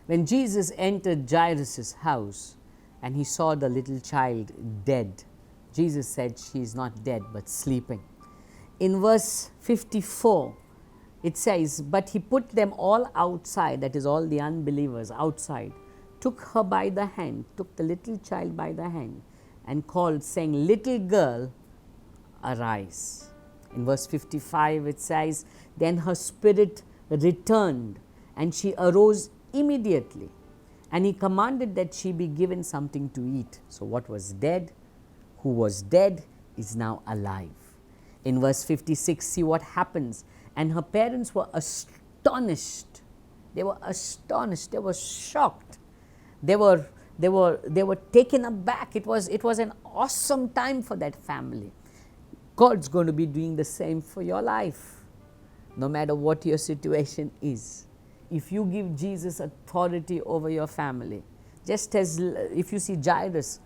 When Jesus entered Jairus' house and he saw the little child dead, Jesus said, "She is not dead but sleeping." In verse 54, it says, "But he put them all outside," that is, all the unbelievers outside, "took her by the hand," took the little child by the hand, and called, saying, "Little girl, arise." In verse 55, it says, "Then her spirit returned, and she arose immediately. And he commanded that she be given something to eat." So what was dead, who was dead, is now alive. In verse 56, see what happens. "And her parents were astonished." They were astonished. They were shocked. They were taken aback. It was an awesome time for that family. God's going to be doing the same for your life, no matter what your situation is. If you give Jesus authority over your family, just as if you see Jairus,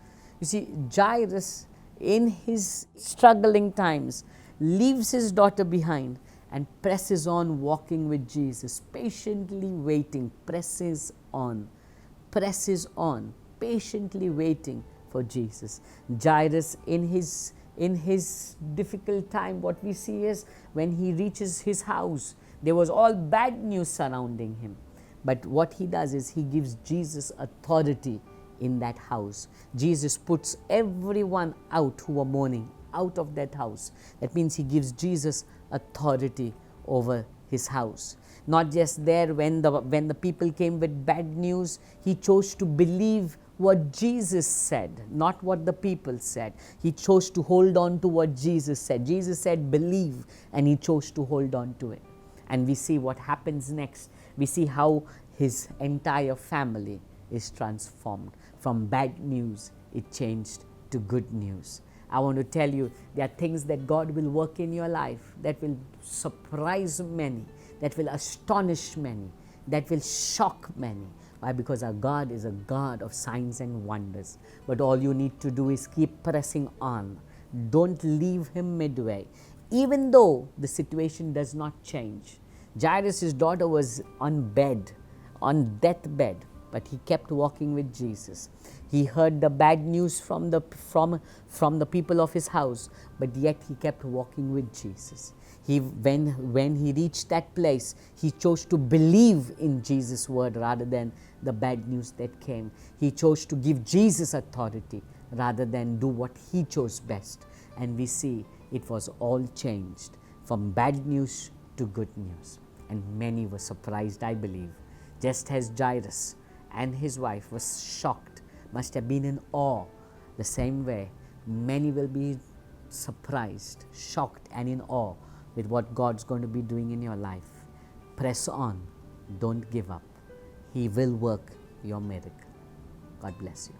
in his struggling times leaves his daughter behind and presses on walking with Jesus, patiently waiting, presses on, patiently waiting for Jesus. Jairus, in his difficult time, what we see is when he reaches his house, there was all bad news surrounding him. But what he does is he gives Jesus authority in that house. Jesus puts everyone out who are mourning out of that house. That means he gives Jesus authority over his house. Not just there, when the people came with bad news, he chose to believe what Jesus said, not what the people said. He chose to hold on to what Jesus said. Jesus said, "Believe," and he chose to hold on to it. And we see what happens next. We see how his entire family is transformed. From bad news, it changed to good news. I want to tell you, there are things that God will work in your life that will surprise many, that will astonish many, that will shock many. Why? Because our God is a God of signs and wonders. But all you need to do is keep pressing on. Don't leave him midway. Even though the situation does not change. Jairus' daughter was on deathbed, but he kept walking with Jesus. He heard the bad news from the people of his house, but yet he kept walking with Jesus. When he reached that place, he chose to believe in Jesus' word rather than the bad news that came. He chose to give Jesus authority rather than do what he chose best. And we see it was all changed from bad news to good news. And many were surprised, I believe, just as Jairus and his wife was shocked, must have been in awe. The same way, many will be surprised, shocked, and in awe with what God's going to be doing in your life. Press on. Don't give up. He will work your miracle. God bless you.